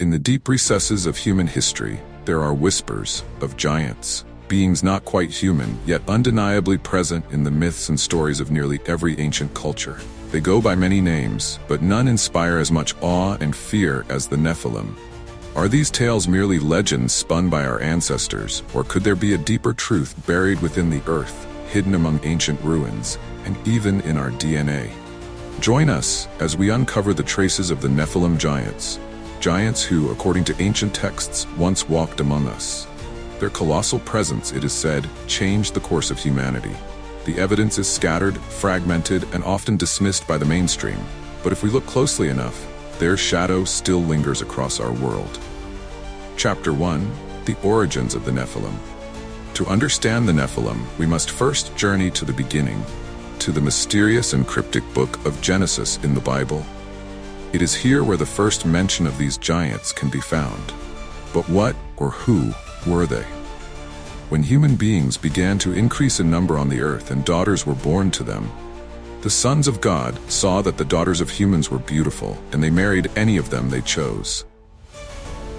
In the deep recesses of human history, there are whispers of giants, beings not quite human, yet undeniably present in the myths and stories of nearly every ancient culture. They go by many names, but none inspire as much awe and fear as the Nephilim. Are these tales merely legends spun by our ancestors, or could there be a deeper truth buried within the earth, hidden among ancient ruins, and even in our DNA? Join us as we uncover the traces of the Nephilim giants who, according to ancient texts, once walked among us. Their colossal presence, it is said, changed the course of humanity. The evidence is scattered, fragmented, and often dismissed by the mainstream, but if we look closely enough, their shadow still lingers across our world. Chapter 1: The Origins of the Nephilim. To understand the Nephilim, we must first journey to the beginning, to the mysterious and cryptic book of Genesis in the Bible. It is here where the first mention of these giants can be found. But what or who were they? When human beings began to increase in number on the earth and daughters were born to them, the sons of God saw that the daughters of humans were beautiful, and they married any of them they chose.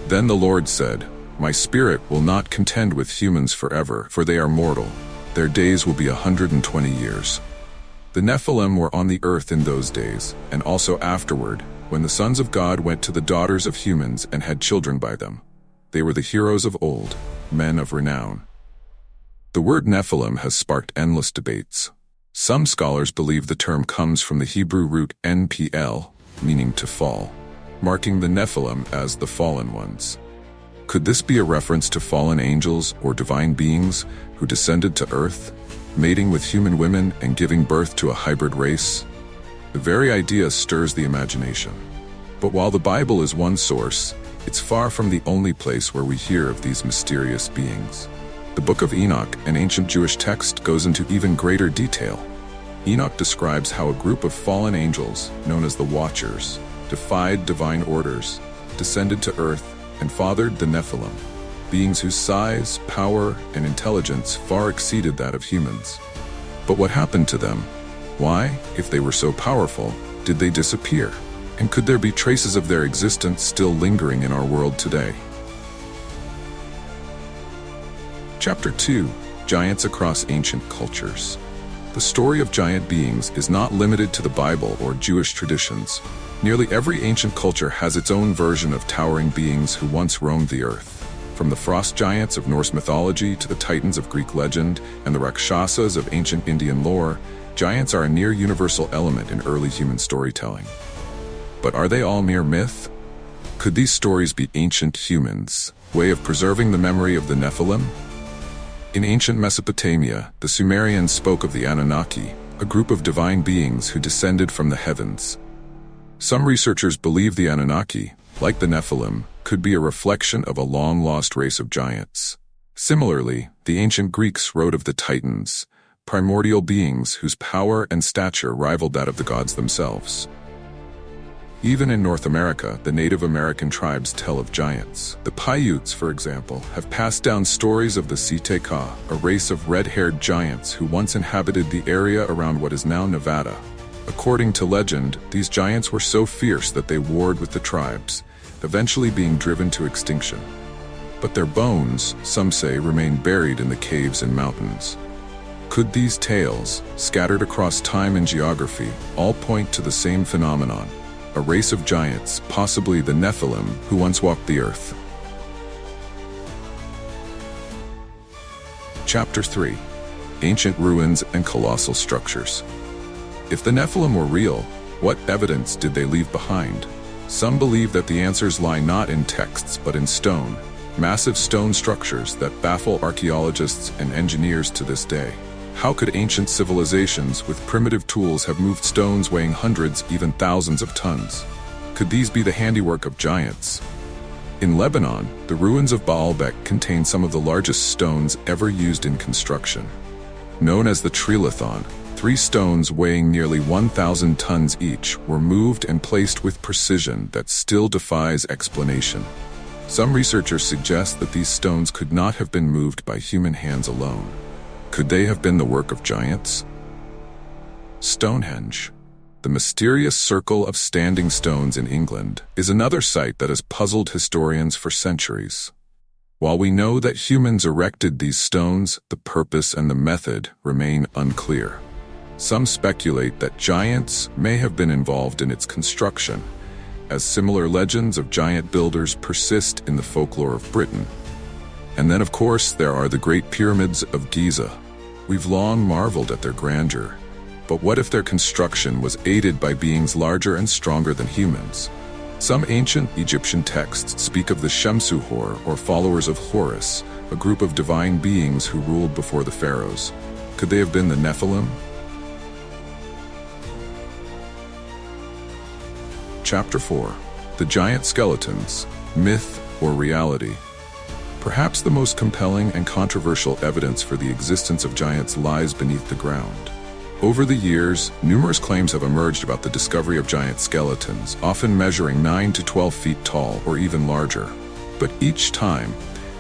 Then the Lord said, "My spirit will not contend with humans forever, for they are mortal. Their days will be 120 years. The Nephilim were on the earth in those days, and also afterward, when the sons of God went to the daughters of humans and had children by them. They were the heroes of old, men of renown." The word Nephilim has sparked endless debates. Some scholars believe the term comes from the Hebrew root NPL, meaning to fall, marking the Nephilim as the fallen ones. Could this be a reference to fallen angels or divine beings who descended to earth, mating with human women and giving birth to a hybrid race? The very idea stirs the imagination. But while the Bible is one source, it's far from the only place where we hear of these mysterious beings. The Book of Enoch, an ancient Jewish text, goes into even greater detail. Enoch describes how a group of fallen angels, known as the Watchers, defied divine orders, descended to earth, and fathered the Nephilim, beings whose size, power, and intelligence far exceeded that of humans. But what happened to them? Why, if they were so powerful, did they disappear? And could there be traces of their existence still lingering in our world today? Chapter 2: Giants Across Ancient Cultures. The story of giant beings is not limited to the Bible or Jewish traditions. Nearly every ancient culture has its own version of towering beings who once roamed the earth. From the frost giants of Norse mythology to the titans of Greek legend and the Rakshasas of ancient Indian lore, giants are a near universal element in early human storytelling. But are they all mere myth? Could these stories be ancient humans' way of preserving the memory of the Nephilim? In ancient Mesopotamia, the Sumerians spoke of the Anunnaki, a group of divine beings who descended from the heavens. Some researchers believe the Anunnaki, like the Nephilim, could be a reflection of a long-lost race of giants. Similarly, the ancient Greeks wrote of the Titans, primordial beings whose power and stature rivaled that of the gods themselves. Even in North America, the Native American tribes tell of giants. The Paiutes, for example, have passed down stories of the Siteka, a race of red-haired giants who once inhabited the area around what is now Nevada. According to legend, these giants were so fierce that they warred with the tribes, eventually being driven to extinction. But their bones, some say, remain buried in the caves and mountains. Could these tales, scattered across time and geography, all point to the same phenomenon? A race of giants, possibly the Nephilim, who once walked the earth. Chapter 3: Ancient Ruins and Colossal Structures. If the Nephilim were real, what evidence did they leave behind? Some believe that the answers lie not in texts but in stone, massive stone structures that baffle archaeologists and engineers to this day. How could ancient civilizations with primitive tools have moved stones weighing hundreds, even thousands of tons? Could these be the handiwork of giants? In Lebanon, the ruins of Baalbek contain some of the largest stones ever used in construction. Known as the Trilithon, 3 stones weighing nearly 1,000 tons each were moved and placed with precision that still defies explanation. Some researchers suggest that these stones could not have been moved by human hands alone. Could they have been the work of giants? Stonehenge. The mysterious Circle of Standing Stones in England is another site that has puzzled historians for centuries. While we know that humans erected these stones, the purpose and the method remain unclear. Some speculate that giants may have been involved in its construction, as similar legends of giant builders persist in the folklore of Britain. And then, of course, there are the Great Pyramids of Giza. We've long marveled at their grandeur. But what if their construction was aided by beings larger and stronger than humans? Some ancient Egyptian texts speak of the Shamsu-Hor, or followers of Horus, a group of divine beings who ruled before the pharaohs. Could they have been the Nephilim? Chapter 4. The Giant Skeletons, Myth or Reality? Perhaps the most compelling and controversial evidence for the existence of giants lies beneath the ground. Over the years, numerous claims have emerged about the discovery of giant skeletons, often measuring 9 to 12 feet tall or even larger. But each time,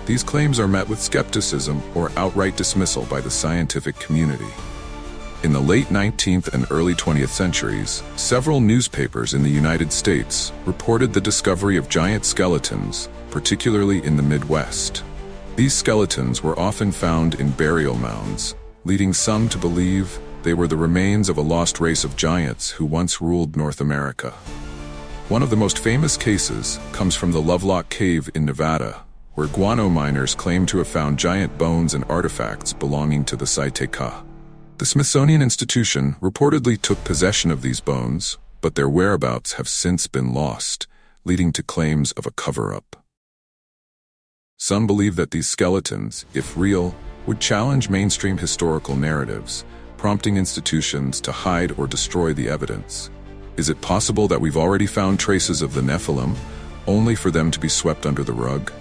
these claims are met with skepticism or outright dismissal by the scientific community. In the late 19th and early 20th centuries, several newspapers in the United States reported the discovery of giant skeletons, particularly in the Midwest. These skeletons were often found in burial mounds, leading some to believe they were the remains of a lost race of giants who once ruled North America. One of the most famous cases comes from the Lovelock Cave in Nevada, where guano miners claim to have found giant bones and artifacts belonging to the Saiteka. The Smithsonian Institution reportedly took possession of these bones, but their whereabouts have since been lost, leading to claims of a cover-up. Some believe that these skeletons, if real, would challenge mainstream historical narratives, prompting institutions to hide or destroy the evidence. Is it possible that we've already found traces of the Nephilim, only for them to be swept under the rug?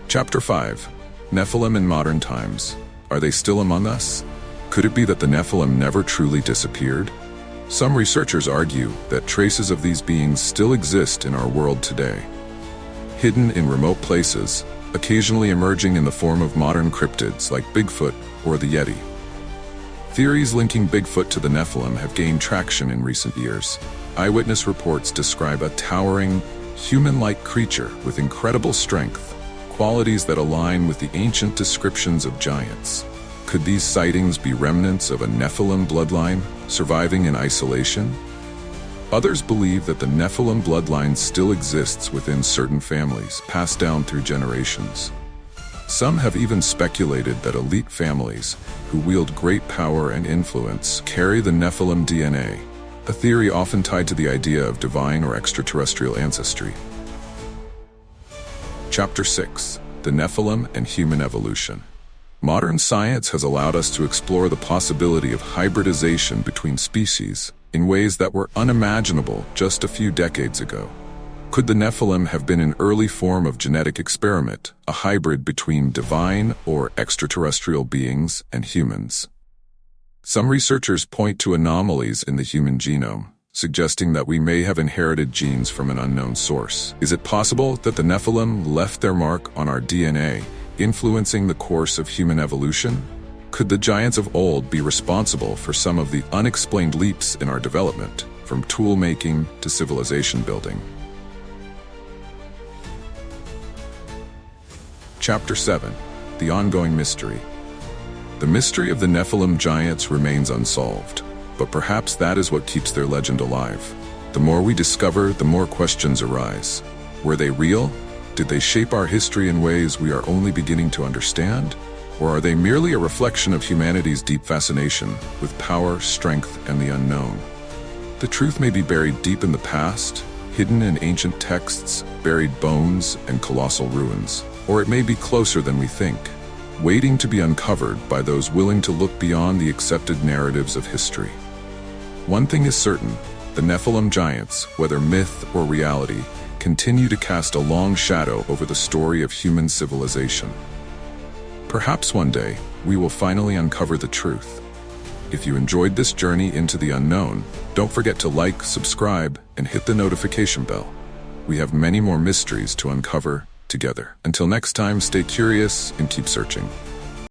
Chapter 5. Nephilim in Modern Times. Are they still among us? Could it be that the Nephilim never truly disappeared? Some researchers argue that traces of these beings still exist in our world today. Hidden in remote places, occasionally emerging in the form of modern cryptids like Bigfoot or the Yeti. Theories linking Bigfoot to the Nephilim have gained traction in recent years. Eyewitness reports describe a towering, human-like creature with incredible strength, qualities that align with the ancient descriptions of giants. Could these sightings be remnants of a Nephilim bloodline surviving in isolation? Others believe that the Nephilim bloodline still exists within certain families, passed down through generations. Some have even speculated that elite families, who wield great power and influence, carry the Nephilim DNA, a theory often tied to the idea of divine or extraterrestrial ancestry. Chapter 6. The Nephilim and Human Evolution. Modern science has allowed us to explore the possibility of hybridization between species in ways that were unimaginable just a few decades ago. Could the Nephilim have been an early form of genetic experiment, a hybrid between divine or extraterrestrial beings and humans? Some researchers point to anomalies in the human genome, suggesting that we may have inherited genes from an unknown source. Is it possible that the Nephilim left their mark on our DNA, influencing the course of human evolution? Could the giants of old be responsible for some of the unexplained leaps in our development, from tool making to civilization building? Chapter 7. The Ongoing Mystery. The mystery of the Nephilim giants remains unsolved, but perhaps that is what keeps their legend alive. The more we discover, the more questions arise. Were they real? Did they shape our history in ways we are only beginning to understand? Or are they merely a reflection of humanity's deep fascination with power, strength, and the unknown? The truth may be buried deep in the past, hidden in ancient texts, buried bones, and colossal ruins. Or it may be closer than we think, waiting to be uncovered by those willing to look beyond the accepted narratives of history. One thing is certain, the Nephilim giants, whether myth or reality, continue to cast a long shadow over the story of human civilization. Perhaps one day, we will finally uncover the truth. If you enjoyed this journey into the unknown, don't forget to like, subscribe, and hit the notification bell. We have many more mysteries to uncover together. Until next time, stay curious and keep searching.